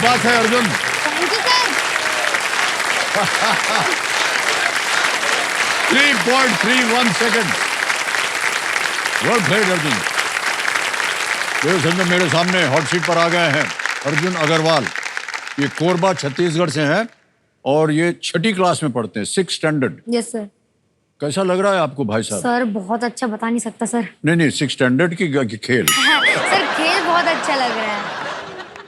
बात है Arjun. Thank you sir. 3.31 second. Well played Arjun. देखो संजय, मेरे सामने हॉट सीट पर आ गए हैं अर्जुन अग्रवाल। ये कोरबा छत्तीसगढ़ से हैं और ये 6ठी क्लास में पढ़ते हैं, 6th स्टैंडर्ड। Yes sir. कैसा लग रहा है आपको भाई साहब? सर बहुत अच्छा, बता नहीं सकता सर। नहीं 6th स्टैंडर्ड की खेल। सर खेल बहुत अच्छा लग रहा है।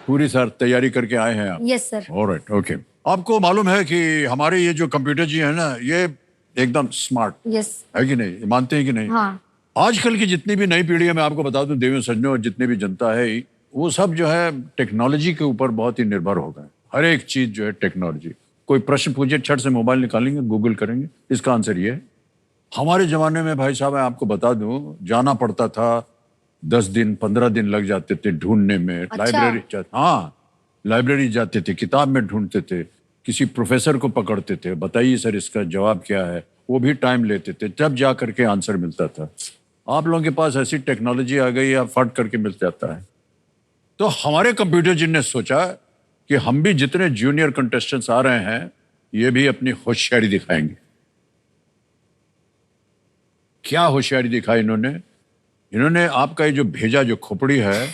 पूरी सर तैयारी करके आए हैं आप? Yes sir. Alright, okay. आपको मालूम है कि हमारे ये जो कंप्यूटर जी है ना, ये एकदम स्मार्ट यस है कि नहीं? मानते हैं कि नहीं? हाँ। आजकल की जितनी भी नई पीढ़ी है, मैं आपको बता दूं देवियों सज्जनों, और जितने भी जनता है, वो सब जो है टेक्नोलॉजी के ऊपर बहुत ही निर्भर हो गए। हर एक चीज जो है टेक्नोलॉजी। कोई प्रश्न पूछे, छट से मोबाइल निकालेंगे, गूगल करेंगे, इसका आंसर ये है। हमारे जमाने में भाई साहब, मैं आपको बता दूं, जाना पड़ता था, 10 दिन 15 दिन लग जाते थे ढूंढने में। अच्छा। लाइब्रेरी जाते थे, किताब में ढूंढते थे, किसी प्रोफेसर को पकड़ते थे, बताइए सर इसका जवाब क्या है, वो भी टाइम लेते थे, तब जा करके आंसर मिलता था। आप लोगों के पास ऐसी टेक्नोलॉजी आ गई है, फट करके मिल जाता है। तो हमारे कंप्यूटर जी ने सोचा कि हम भी जितने जूनियर कंटेस्टेंट्स आ रहे हैं, ये भी अपनी होशियारी दिखाएंगे। क्या होशियारी दिखाई इन्होंने आपका ये जो भेजा जो खोपड़ी है,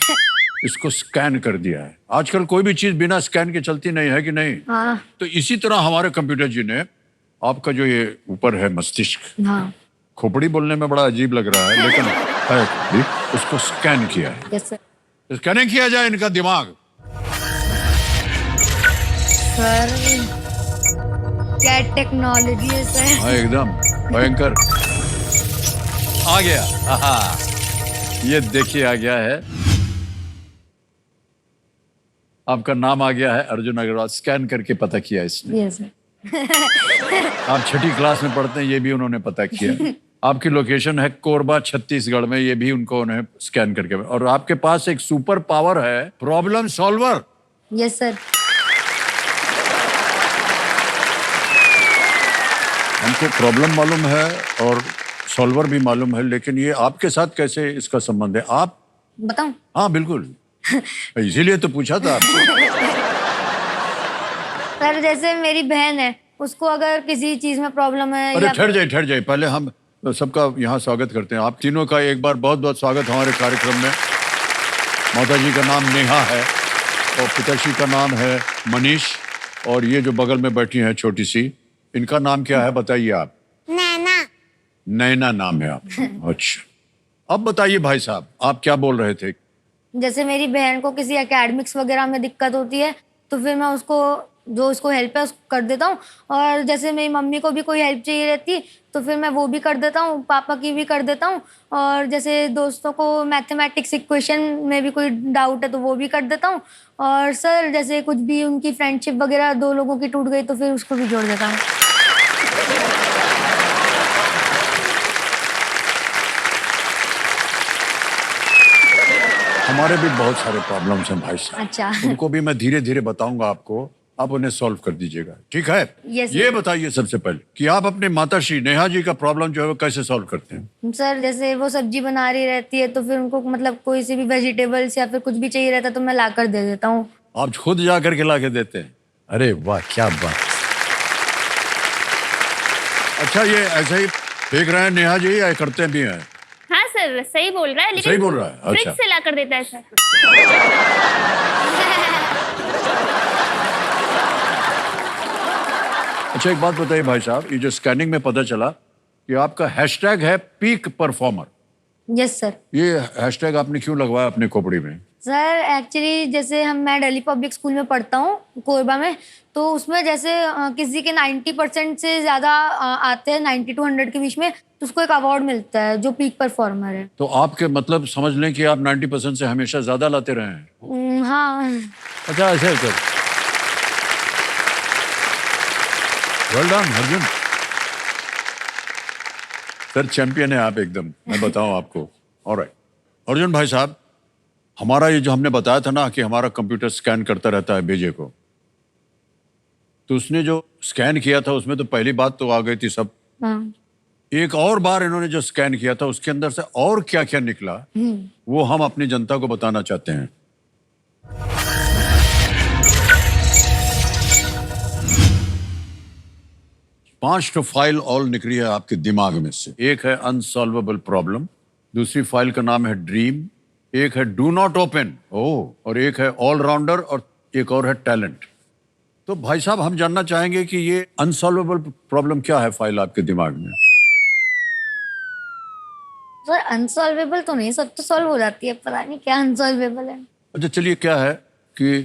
इसको स्कैन कर दिया है। आजकल कोई भी चीज बिना स्कैन के चलती नहीं है कि नहीं? हाँ। तो इसी तरह हमारे कंप्यूटर जी ने आपका जो ये ऊपर है मस्तिष्क, हाँ। खोपड़ी बोलने में बड़ा अजीब लग रहा है, लेकिन है खोपड़ी, उसको स्कैन किया है। Yes sir. स्कैनिंग किया जाए इनका दिमाग। सर क्या टेक्नोलॉजी है सर। हाँ, एकदम भयंकर। आ गया, ये देखिए आ गया है, आपका नाम आ गया है अर्जुन अग्रवाल। स्कैन करके पता किया इसने। Yes sir. आप 6ठी क्लास में पढ़ते हैं, ये भी उन्होंने पता किया। आपकी लोकेशन है कोरबा छत्तीसगढ़ में, ये भी उन्हें स्कैन करके। और आपके पास एक सुपर पावर है, प्रॉब्लम सॉल्वर। Yes sir. हमको प्रॉब्लम मालूम है और सॉल्वर भी मालूम है, लेकिन ये आपके साथ कैसे इसका संबंध है? आप बताऊं? हाँ बिल्कुल, इसीलिए तो पूछा था आपको। सर जैसे मेरी बहन है, उसको अगर किसी चीज में प्रॉब्लम है अरे या ठहर जाइए, पहले हम सबका यहाँ स्वागत करते हैं। आप तीनों का एक बार बहुत बहुत स्वागत हमारे कार्यक्रम में। माता जी का नाम नेहा है और पिताश्री का नाम है मनीष, और ये जो बगल में बैठी हैं छोटी सी, इनका नाम क्या है बताइए आप? नैना। नैना नाम है आप। अच्छा, अब बताइए भाई साहब, आप क्या बोल रहे थे? जैसे मेरी बहन को किसी एकेडमिक्स वगैरह में दिक्कत होती है, तो फिर मैं उसको जो उसको हेल्प है उसको कर देता हूँ। और जैसे मेरी मम्मी को भी कोई हेल्प चाहिए रहती है, तो फिर मैं वो भी कर देता हूँ, पापा की भी कर देता हूँ। और जैसे दोस्तों को मैथमेटिक्स इक्वेशन में भी कोई डाउट है तो वो भी कर देता हूँ। और सर जैसे कुछ भी उनकी फ्रेंडशिप वगैरह 2 लोगों की टूट गई तो फिर उसको भी जोड़ देता हूँ। हमारे भी बहुत सारे प्रॉब्लम्स हैं भाई साहब। अच्छा। उनको भी मैं धीरे धीरे बताऊंगा आपको, आप उन्हें सॉल्व कर दीजिएगा, ठीक है? Yes, ये sir. बताइए सबसे पहले कि आप अपने माताश्री नेहा जी का प्रॉब्लम जो है वो कैसे सॉल्व करते हैं? सर जैसे वो सब्जी बना रही रहती है, तो फिर उनको मतलब कोई सी भी वेजिटेबल्स या फिर कुछ भी चाहिए रहता है तो मैं ला कर दे देता हूँ। आप खुद जा करके ला के देते हैं? अरे वाह, क्या बात। अच्छा, ये ऐसे ही देख रहे हैं नेहा जी या करते भी हैं? हाँ सर, सही बोल रहा है, लेकिन सही बोल रहा है, फ्रिज अच्छा। से ला कर देता है सर। अच्छा, एक बात बताइए भाई साहब, ये जो स्कैनिंग में पता चला कि आपका हैशटैग है पीक परफॉर्मर। Yes sir. ये हैशटैग आपने क्यों लगवाया अपने खोपड़ी में? सर एक्चुअली जैसे मैं दिल्ली पब्लिक स्कूल में पढ़ता हूँ, कोरबा में, तो उसमें जैसे किसी के 90% से ज़्यादा आते हैं, 90 to 100 के बीच में, तो उसको एक अवार्ड मिलता है जो पीक परफॉर्मर है। तो आपके मतलब समझ लें कि आप 90% से हमेशा ज्यादा लाते रहे हैं। हाँ। अच्छा, ऐसे है sir. Well done Arjun sir, champion है आप एकदम, मैं बताऊं आपको। ऑलराइट अर्जुन भाई साहब, हमारा ये जो हमने बताया था ना कि हमारा कंप्यूटर स्कैन करता रहता है भेजे को, तो उसने जो स्कैन किया था उसमें तो पहली बात तो आ गई थी सब। हाँ। एक और बार इन्होंने जो स्कैन किया था उसके अंदर से और क्या क्या निकला, वो हम अपनी जनता को बताना चाहते हैं। 5 तो फाइल ऑल निकली है आपके दिमाग में से। एक है अनसॉल्वेबल प्रॉब्लम, दूसरी फाइल का नाम है ड्रीम, एक है डू नॉट ओपन, और एक है ऑलराउंडर, और एक और है टैलेंट। तो भाई साहब, हम जानना चाहेंगे कि ये अनसॉल्वेबल प्रॉब्लम क्या है फाइल आपके दिमाग में। सर अनसॉल्वेबल तो नहीं, सब तो सॉल्व हो जाती है, पता नहीं क्या अनसॉल्वेबल है। अच्छा चलिए, क्या है कि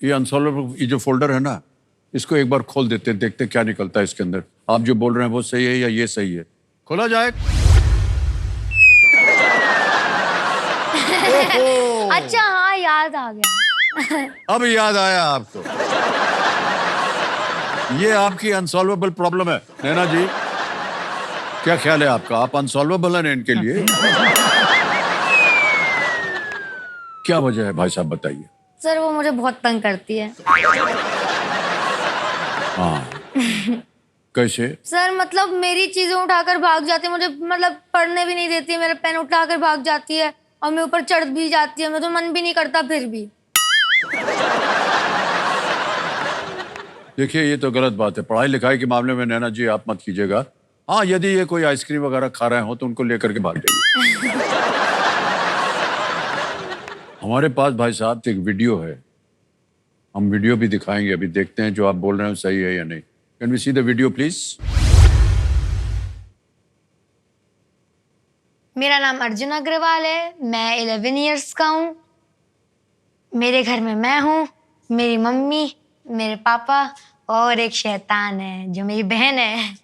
ये अनसॉल्वेबल, ये जो फोल्डर है ना, इसको एक बार खोल देते हैं, देखते हैं क्या निकलता है इसके अंदर। आप जो बोल रहे हैं वो सही है या ये सही है? खोला जाए। अच्छा हाँ, याद आ गया। अब याद आया आपको। ये आपकी अनसॉल्वेबल प्रॉब्लम है नैना जी। क्या ख्याल है आपका? आप अनसॉल्वेबल हैं इनके लिए? क्या वजह है भाई साहब, बताइए। सर वो मुझे बहुत तंग करती है। हाँ, कैसे? सर मतलब मेरी चीजें उठाकर भाग जाती है, मुझे मतलब पढ़ने भी नहीं देती है, मेरा पेन उठाकर भाग जाती है और मेरे ऊपर चढ़ भी जाती है, मैं तो मन भी नहीं करता फिर भी। देखिए, ये तो गलत बात है। पढ़ाई लिखाई के मामले में नैना जी आप मत कीजिएगा। हाँ, यदि ये कोई आइसक्रीम वगैरह खा रहे हो तो उनको लेकर के भाग जाइए। हमारे पास भाई साहब एक वीडियो है, हम वीडियो भी दिखाएंगे, अभी देखते हैं जो आप बोल रहे हैं सही है या नहीं। Can we see the video please? मेरा नाम अर्जुन अग्रवाल है, मैं 11 इयर्स का हूँ। मेरे घर में मैं हूँ, मेरी मम्मी, मेरे पापा और एक शैतान है जो मेरी बहन है।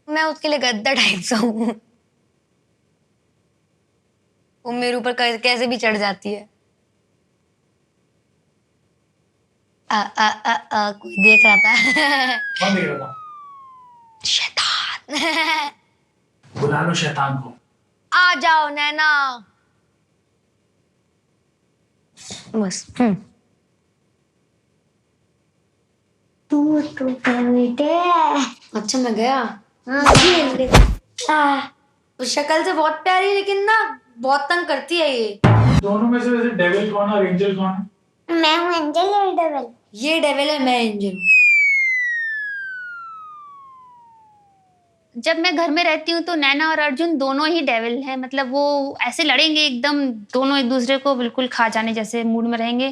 मैं उसके लिए गद्दा टाइप सा हूँ। वो मेरे ऊपर कैसे भी चढ़ जाती है। कोई देख रहा था। कौन देख रहा था? शैतान। बुला लो शैतान को। आ जाओ नैना। बस। तू तो बेटे। अच्छा मैं गया। तो शक्ल से बहुत प्यारी, लेकिन ना बहुत तंग करती है ये। दोनों में से वैसे डेविल कौन और एंजल कौन है? मैं हूँ एंजल और डेविल। ये डेविल है, मैं एंजल हूँ। जब मैं घर में रहती हूँ तो नैना और अर्जुन दोनों ही डेविल हैं। मतलब वो ऐसे लड़ेंगे एकदम, दोनों एक दूसरे को बिल्कुल खा जाने जैसे मूड में रहेंगे।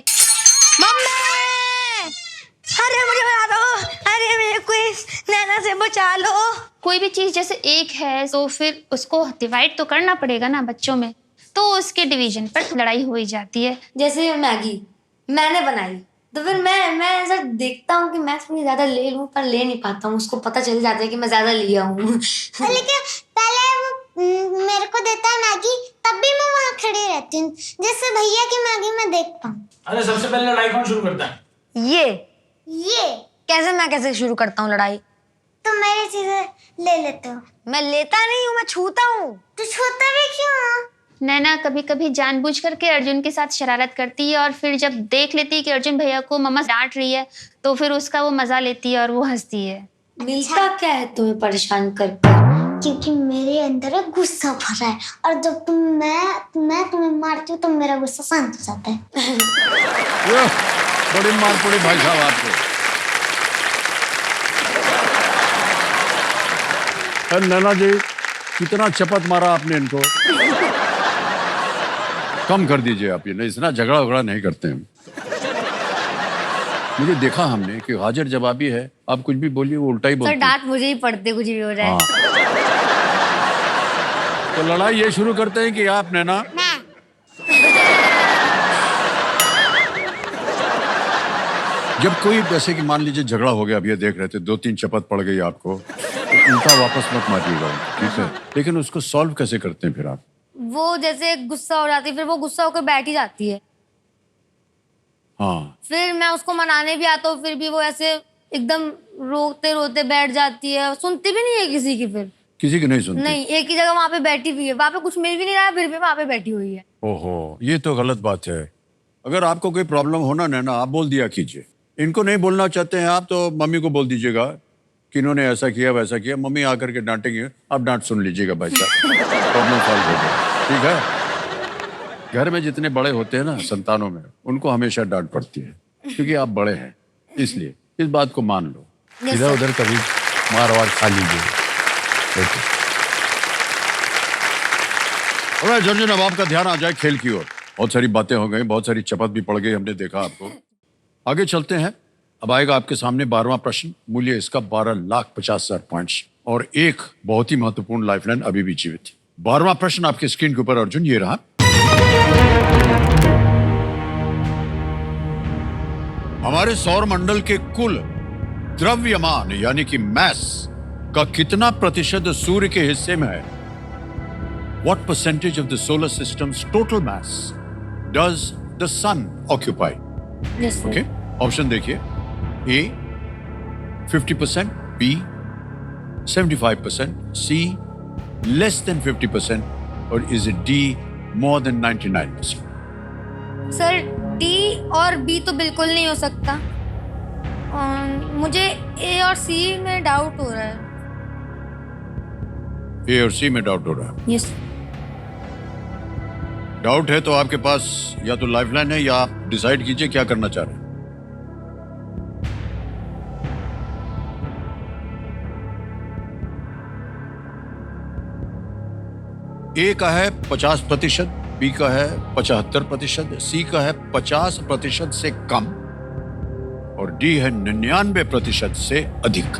मम्मी! अरे मुझे बचा दो, अरे मेरे को इस नैना से बचा लो। कोई भी चीज जैसे एक है तो फिर उसको डिवाइड तो करना पड़ेगा ना बच्चों में, तो उसके डिवीजन पर लड़ाई हो ही जाती है। जैसे मैगी मैंने बनाई तो फिर मैं ऐसा देखता हूँ कि मैं थोड़ी ज्यादा ले लूं, पर ले नहीं पाता हूँ। उसको पता चल जाता है कि मैं ज्यादा लिया हूँ। लेकिन पहले वो मेरे को देता है मैगी, तब भी मैं वहाँ खड़ी रहती हूँ, जैसे भैया की मैगी मैं देखता हूँ। अरे सबसे पहले लड़ाई कौन शुरू करता है? ये कैसे? मैं कैसे शुरू करता हूँ लड़ाई? तुम मेरी चीजें ले लेते हो। मैं लेता नहीं हूँ, मैं छूता हूँ। तो छोटा भी क्यों? नैना कभी कभी जानबूझ करके अर्जुन के साथ शरारत करती है और फिर जब देख लेती है कि अर्जुन भैया को मम्मा डांट रही है तो फिर उसका वो मजा लेती है और वो हंसती है। मिलता क्या है तुम्हें परेशान कर? क्योंकि मेरे अंदर एक गुस्सा भरा है और जब मैं तुम्हें मारती हूँ तो मेरा गुस्सा शांत हो जाता है। बड़ी मार पड़ी भाई साहब आपको। नैना जी, कितना चपत मारा आपने इनको। कम कर दीजिए आप, ये नहीं, इतना झगड़ा वगड़ा नहीं करते हैं। मुझे देखा हमने कि हाजिर जवाबी है, आप कुछ भी बोलिए वो उल्टा ही सर बोलते हैं। डांट मुझे ही पड़ते कुछ भी हो जाए। हाँ। तो लड़ाई ये शुरू करते हैं कि आप नैना जब कोई, जैसे कि मान लीजिए झगड़ा हो गया, अब ये देख रहे थे 2-3 चपत पड़ गई आपको, तो उल्टा वापस मत मारिएगा, ठीक है? लेकिन उसको सॉल्व कैसे करते हैं फिर आप? वो जैसे गुस्सा हो जाती है, फिर वो गुस्सा होकर बैठ ही जाती है। हाँ, फिर मैं उसको मनाने भी आता हूँ, फिर भी वो ऐसे एकदम रोते रोते बैठ जाती है, सुनती भी नहीं है किसी की। फिर किसी की नहीं सुनती? नहीं, एक ही जगह वहां पे बैठी हुई है, वहां पे कुछ मिल भी नहीं रहा है, फिर भी वहां पे बैठी हुई है। ओहो, ये तो गलत बात है। अगर आपको कोई प्रॉब्लम होना नैना, आप बोल दिया कीजिए। इनको नहीं बोलना चाहते हैं आप तो मम्मी को बोल दीजिएगा कि इन्होंने ऐसा किया वैसा किया, मम्मी आकर के डांटेंगे, आप डांट सुन लीजिएगा भाई साहब, प्रॉब्लम सॉल्व हो गया, ठीक है? घर में जितने बड़े होते हैं ना संतानों में, उनको हमेशा डांट पड़ती है क्योंकि आप बड़े हैं, इसलिए इस बात को मान लो। Yes, इधर sir. उधर कभी मार खा लीजिए। ओके। ऑलराइट अर्जुन, अब आपका ध्यान आ जाए खेल की ओर। बहुत सारी बातें हो गई, बहुत सारी चपत भी पड़ गई, हमने देखा आपको। आगे चलते हैं। अब आएगा आपके सामने 12वां प्रश्न। मूल्य इसका 12,50,000 पॉइंट्स और एक बहुत ही महत्वपूर्ण लाइफलाइन अभी भी जीवित। 12वां प्रश्न आपके स्क्रीन के ऊपर अर्जुन, ये रहा। हमारे सौर मंडल के कुल द्रव्यमान यानी कि मैस का कितना प्रतिशत सूर्य के हिस्से में है? What percentage of the solar system's total mass does the sun occupy? Yes, sir. Okay, option देखिए। A 50%, B 75%, C less than 50%, और is it D more than 99%? Sir D और बी तो बिल्कुल नहीं हो सकता। मुझे ए और सी में डाउट हो रहा है। ए और सी में डाउट हो रहा है। यस। डाउट है तो आपके पास या तो लाइफलाइन है या आप डिसाइड कीजिए क्या करना चाह रहे हैं। ए का है 50%, बी का है 75%, सी का है 50% से कम और डी है 99% से अधिक।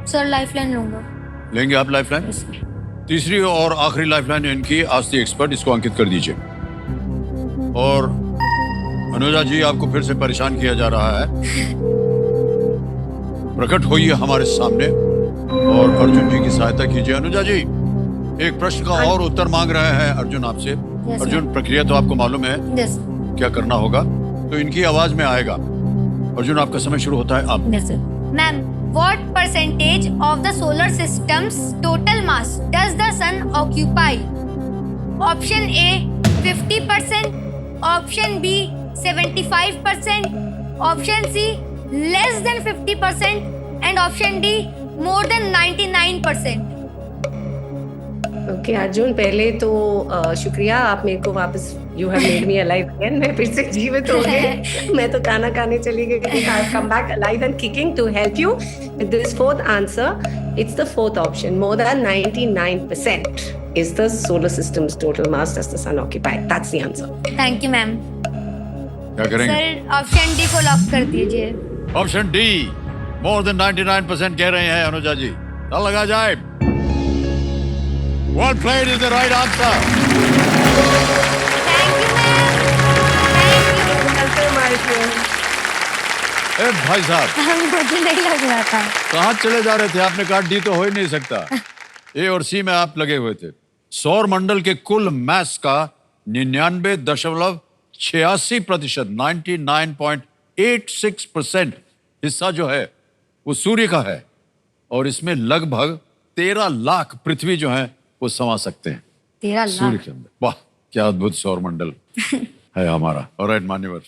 सर लाइफलाइन लूंगा। लेंगे आप लाइफलाइन? Yes, sir. तीसरी और आखिरी लाइफलाइन इनकी आस्ती एक्सपर्ट, इसको अंकित कर दीजिए। और अनुजा जी, आपको फिर से परेशान किया जा रहा है। प्रकट होइए हमारे सामने और अर्जुन जी की सहायता कीजिए। अनुजा जी, एक प्रश्न का और उत्तर मांग रहे हैं अर्जुन आपसे। Yes, Arjun, sir. प्रक्रिया तो आपको मालूम है यस। क्या करना होगा, तो इनकी आवाज में आएगा। अर्जुन, आपका समय शुरू होता है अब। Yes sir. Ma'am, what percentage of the solar system's total mass does the sun occupy? Option A 50%, option B 75%, option C less than 50%, and option D more than 99%. Okay Arjun, पहले तो शुक्रिया, आप मेरे को वापस you have made me alive again. मैं फिर से जीवित हो गई। मैं तो खाना खाने चली गई। I come back alive and kicking to help you with this fourth answer. It's the fourth option, more than 99% is the solar systems total mass does the sun occupy. That's the answer. Thank you ma'am. क्या करेंगे? Sir option D को lock कर दीजिए। Option D मोर than 99% कह रहे हैं अनुजा जी। चल लगा जाए। Well played is the right answer. Thank you ma'am. ए भाई साहब, मुझे नहीं लग रहा था। कहाँ चले जा रहे थे? आपने कहा डी तो हो ही नहीं सकता। ए और सी में आप लगे हुए थे। सौर मंडल के कुल मैस का 99.86%, 99.86% हिस्सा जो है वो सूर्य का है और इसमें लगभग 13 लाख पृथ्वी जो है वो समा सकते हैं 13 सूर्य लाख। के अंदर। वाह, क्या अद्भुत सौर मंडल है हमारा। ऑलराइट मान्यवर।